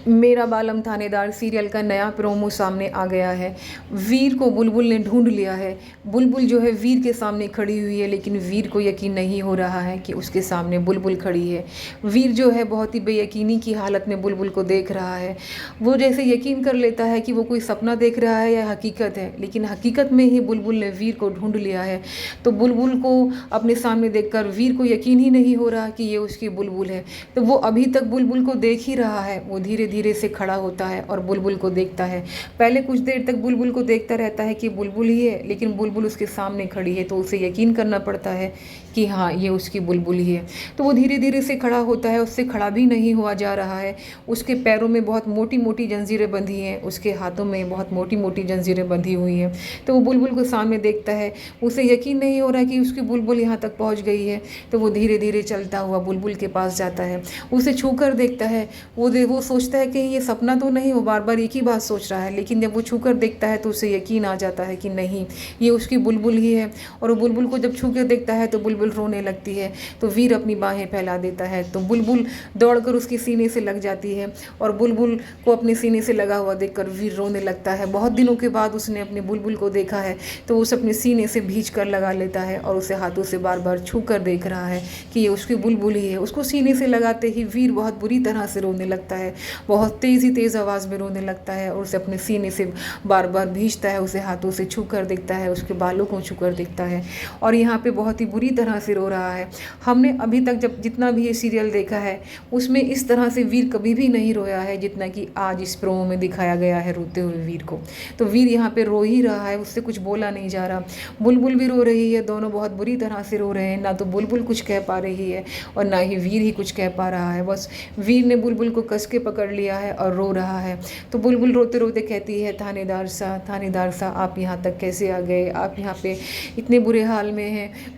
मेरा बालम थानेदार सीरियल का नया प्रोमो सामने आ गया है। वीर को बुलबुल ने ढूंढ लिया है। बुलबुल जो है वीर के सामने खड़ी हुई है, लेकिन वीर को यकीन नहीं हो रहा है कि उसके सामने बुलबुल खड़ी है। वीर जो है बहुत ही बेयकीनी की हालत में बुलबुल को देख रहा है। वो जैसे यकीन कर लेता है कि वो कोई सपना देख रहा है या हकीकत है, लेकिन हकीकत में ही बुलबुल ने वीर को ढूंढ लिया है। तो बुलबुल को अपने सामने देखकर वीर को यकीन ही नहीं हो रहा कि ये उसकी बुलबुल है। तो वो अभी तक बुलबुल को देख ही रहा है। वो धीरे धीरे से खड़ा होता है और बुलबुल को देखता है। पहले कुछ देर तक बुलबुल को देखता रहता है कि बुलबुल ही है, लेकिन बुलबुल उसके सामने खड़ी है, तो उसे यकीन करना पड़ता है कि हाँ, ये उसकी बुलबुल ही है। तो वो धीरे धीरे से खड़ा होता है। उससे खड़ा भी नहीं हुआ जा रहा है। उसके पैरों में बहुत मोटी मोटी जंजीरें बंधी हैं, उसके हाथों में बहुत मोटी मोटी जंजीरें बंधी हुई हैं। तो वो बुलबुल को सामने देखता है। उसे यकीन नहीं हो रहा कि उसकी बुलबुल यहाँ तक पहुँच गई है। तो वो धीरे धीरे चलता हुआ बुलबुल के पास जाता है, उसे छू कर देखता है। वो सोचता है कि ये सपना तो नहीं, वो बार बार एक ही बात सोच रहा है, लेकिन जब वो छू कर देखता है तो उसे यकीन आ जाता है कि नहीं, ये उसकी बुलबुल ही है। और वो बुलबुल को जब छू कर देखता है तो बुलबुल रोने लगती है। तो वीर अपनी बाहें फैला देता है, तो बुलबुल दौड़कर उसके सीने से लग जाती है। और बुलबुल को अपने सीने से लगा हुआ देखकर वीर रोने लगता है। बहुत दिनों के बाद उसने अपनी बुलबुल को देखा है, तो उसे अपने सीने से भींच कर लगा लेता है और उसे हाथों से बार बार छू कर देख रहा है कि ये उसकी बुलबुल ही है। उसको सीने से लगाते ही वीर बहुत बुरी तरह से रोने लगता है, बहुत तेज़ आवाज़ में रोने लगता है और उसे अपने सीने से बार बार भींचता है, उसे हाथों से छू कर देखता है, उसके बालों को छू कर देखता है और यहाँ पे बहुत ही बुरी तरह से रो रहा है। हमने अभी तक जब जितना भी ये सीरियल देखा है, उसमें इस तरह से वीर कभी भी नहीं रोया है जितना कि आज इस प्रोमो में दिखाया गया है रोते हुए वीर को। तो वीर यहाँ पे रो ही रहा है, उससे कुछ बोला नहीं जा रहा। बुलबुल भी रो रही है, दोनों बहुत बुरी तरह से रो रहे हैं। ना तो बुलबुल कुछ कह पा रही है और ना ही वीर ही कुछ कह पा रहा है। बस वीर ने बुलबुल को कस के पकड़ लिया है और रो रहा है। तो बुलबुल रोते रोते कहती है, थानेदार साहब आप यहाँ तक कैसे आ गए? आप यहाँ पे इतने बुरे हाल में हैं।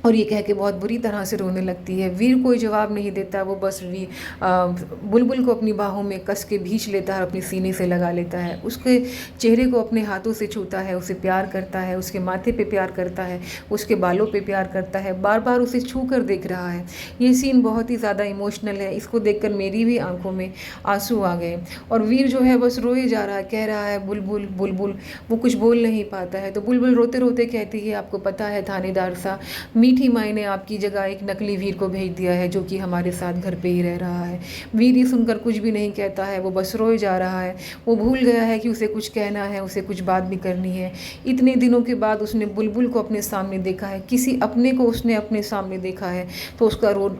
और ये कह के बहुत बुरी तरह से रोने लगती है। वीर कोई जवाब नहीं देता, वो बस बुलबुल को अपनी बाहों में कस के भींच लेता है, अपने सीने से लगा लेता है, उसके चेहरे को अपने हाथों से छूता है, उसे प्यार करता है, उसके माथे पे प्यार करता है, उसके बालों पे प्यार करता है, बार बार उसे छू कर देख रहा है। ये सीन बहुत ही ज़्यादा इमोशनल है। इसको देखकर मेरी भी आंखों में आंसू आ गए और वीर जो है बस रोए जा रहा है, कह रहा है बुलबुल बुलबुल। वो कुछ बोल नहीं पाता है। तो बुलबुल रोते रोते कहती है, आपको पता है थानेदार साहब, मीठी माई ने आपकी जगह एक नकली वीर को भेज दिया है, जो कि हमारे साथ घर पे ही रह रहा है। वीर ये सुनकर कुछ भी नहीं कहता है, वो बस रोए जा रहा है। वो भूल गया है कि उसे कुछ कहना है, उसे कुछ बात भी करनी है। इतने दिनों के बाद उसने बुलबुल को अपने सामने देखा है, किसी अपने को उसने अपने सामने देखा है, तो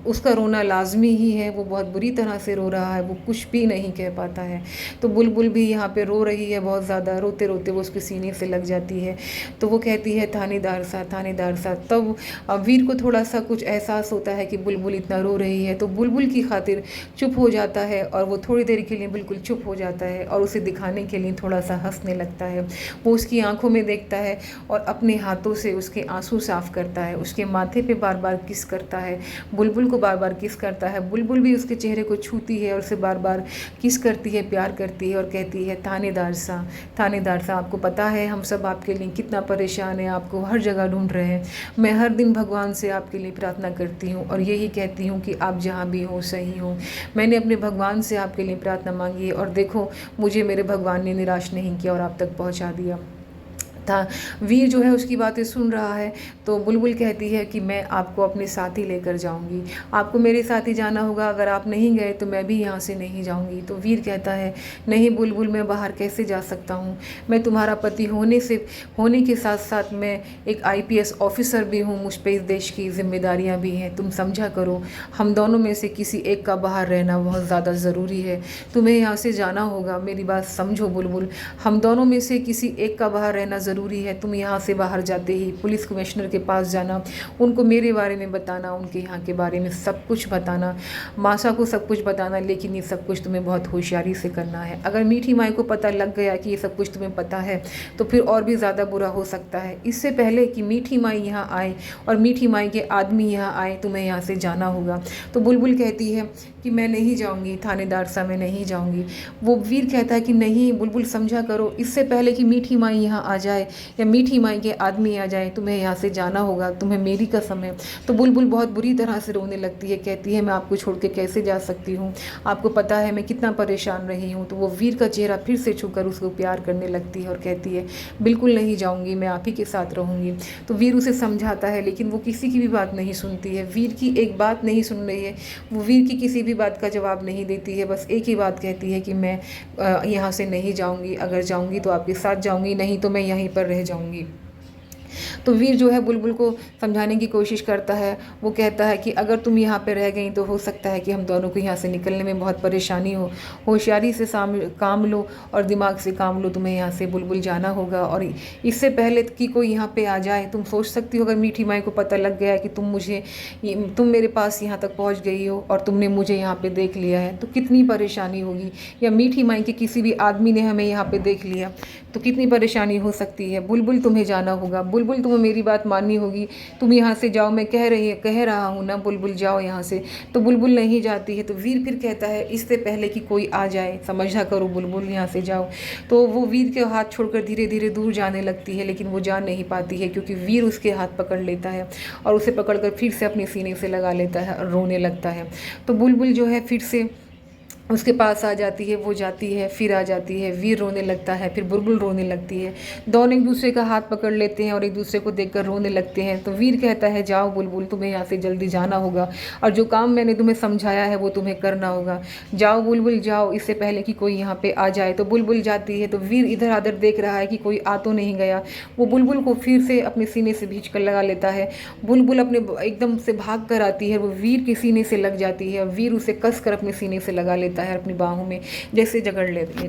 उसका रोना लाजमी ही है। वो बहुत बुरी तरह से रो रहा है, वो कुछ भी नहीं कह पाता है। तो बुलबुल भी यहाँ पे रो रही है बहुत ज़्यादा। रोते रोते वो उसके सीने से लग जाती है। तो वो कहती है, थानेदार साहब। तब वीर को थोड़ा सा कुछ एहसास होता है कि बुलबुल इतना रो रही है, तो बुलबुल की खातिर चुप हो जाता है और वो थोड़ी देर के लिए बिल्कुल चुप हो जाता है और उसे दिखाने के लिए थोड़ा सा हंसने लगता है। वो उसकी आंखों में देखता है और अपने हाथों से उसके आंसू साफ करता है, उसके माथे पे बार बार किस करता है, बुलबुल को बार बार किस करता है। बुलबुल भी उसके चेहरे को छूती है और उसे बार बार किस करती है, प्यार करती है और कहती है, थानेदार साहब आपको पता है हम सब आपके लिए कितना परेशान है, आपको हर जगह ढूंढ रहे हैं। मैं हर दिन भगवान से आपके लिए प्रार्थना करती हूँ और यही कहती हूँ कि आप जहाँ भी हो सही हो। मैंने अपने भगवान से आपके लिए प्रार्थना मांगी है और देखो, मुझे मेरे भगवान ने निराश नहीं किया और आप तक पहुँचा दिया था। वीर जो है उसकी बातें सुन रहा है। तो बुलबुल कहती है कि मैं आपको अपने साथ ही लेकर जाऊंगी, आपको मेरे साथ ही जाना होगा, अगर आप नहीं गए तो मैं भी यहाँ से नहीं जाऊंगी। तो वीर कहता है, नहीं बुलबुल, मैं बाहर कैसे जा सकता हूँ? मैं तुम्हारा पति होने के साथ साथ मैं एक IPS ऑफिसर भी हूँ, मुझ पर इस देश की जिम्मेदारियाँ भी हैं। तुम समझा करो, हम दोनों में से किसी एक का बाहर रहना बहुत ज़्यादा ज़रूरी है। तुम्हें यहाँ से जाना होगा, मेरी बात समझो बुलबुल, हम दोनों में से किसी एक का बाहर रहना ज़रूरी है। तुम यहाँ से बाहर जाते ही पुलिस कमिश्नर के पास जाना, उनको मेरे बारे में बताना, उनके यहाँ के बारे में सब कुछ बताना, मासा को सब कुछ बताना, लेकिन ये सब कुछ तुम्हें बहुत होशियारी से करना है। अगर मीठी माई को पता लग गया कि ये सब कुछ तुम्हें पता है तो फिर और भी ज़्यादा बुरा हो सकता है। इससे पहले कि मीठी माई यहाँ आए और मीठी माई के आदमी यहाँ आए, तुम्हें यहाँ से जाना होगा। तो बुलबुल कहती है कि मैं नहीं जाऊँगी थानेदार साहब, मैं नहीं जाऊँगी। वो वीर कहता है कि नहीं बुलबुल, समझा करो, इससे पहले कि मीठी माई यहाँ आ जाए जाए या मीठी माई के आदमी आ जाए, तुम्हें यहाँ से जाना होगा, तुम्हें मेरी कसम है। तो बुलबुल बहुत बुरी तरह से रोने लगती है, कहती है मैं आपको छोड़ के कैसे जा सकती हूँ, आपको पता है मैं कितना परेशान रही हूँ। तो वो वीर का चेहरा फिर से छूकर उसको प्यार करने लगती है और कहती है बिल्कुल नहीं जाऊँगी, मैं आप ही के साथ रहूँगी। तो वीर उसे समझाता है लेकिन वो किसी की भी बात नहीं सुनती है, वीर की एक बात नहीं सुन रही है, वो वीर की किसी भी बात का जवाब नहीं देती है, बस एक ही बात कहती है कि मैं यहाँ से नहीं जाऊँगी, अगर जाऊँगी तो आपके साथ जाऊँगी, नहीं तो मैं यहीं पर रह जाऊँगी। तो वीर जो है बुलबुल को समझाने की कोशिश करता है, वो कहता है कि अगर तुम यहाँ पे रह गई तो हो सकता है कि हम दोनों को यहाँ से निकलने में बहुत परेशानी हो, होशियारी से काम लो और दिमाग से काम लो, तुम्हें यहाँ से बुलबुल जाना होगा। और इससे पहले कि कोई यहाँ पे आ जाए, तुम सोच सकती हो अगर मीठी माई को पता लग गया कि तुम मेरे पास यहाँ तक पहुँच गई हो और तुमने मुझे यहाँ पे देख लिया है तो कितनी परेशानी होगी, या मीठी माई के किसी भी आदमी ने हमें यहाँ पे देख लिया तो कितनी परेशानी हो सकती है। बुलबुल तुम्हें जाना होगा, बुलबुल तुम्हें मेरी बात माननी होगी, तुम यहाँ से जाओ, मैं कह रहा हूँ ना बुलबुल जाओ यहाँ से। तो बुलबुल नहीं जाती है। तो वीर फिर कहता है इससे पहले कि कोई आ जाए समझा करो बुलबुल, यहाँ से जाओ। तो वो वीर के हाथ छोड़कर धीरे धीरे दूर जाने लगती है, लेकिन वो जा नहीं पाती है क्योंकि वीर उसके हाथ पकड़ लेता है और उसे पकड़कर फिर से अपने सीने से लगा लेता है और रोने लगता है। तो बुलबुल जो है फिर से उसके पास आ जाती है, वो जाती है फिर आ जाती है, वीर रोने लगता है, फिर बुलबुल रोने लगती है, दोनों एक दूसरे का हाथ पकड़ लेते हैं और एक दूसरे को देखकर रोने लगते हैं। तो वीर कहता है जाओ बुलबुल, तुम्हें यहाँ से जल्दी जाना होगा और जो काम मैंने तुम्हें समझाया है वो तुम्हें करना होगा, जाओ बुलबुल जाओ, इससे पहले कि कोई यहाँ पे आ जाए। तो बुलबुल जाती है। तो वीर इधर उधर देख रहा है कि कोई आ तो नहीं गया, वो बुलबुल को फिर से अपने सीने से भींच कर लगा लेता है। बुलबुल अपने एकदम से भाग कर आती है, वो वीर के सीने से लग जाती है और वीर उसे कस कर अपने सीने से लगा लेता है अपनी बाहों में, जैसे जकड़ लेती है।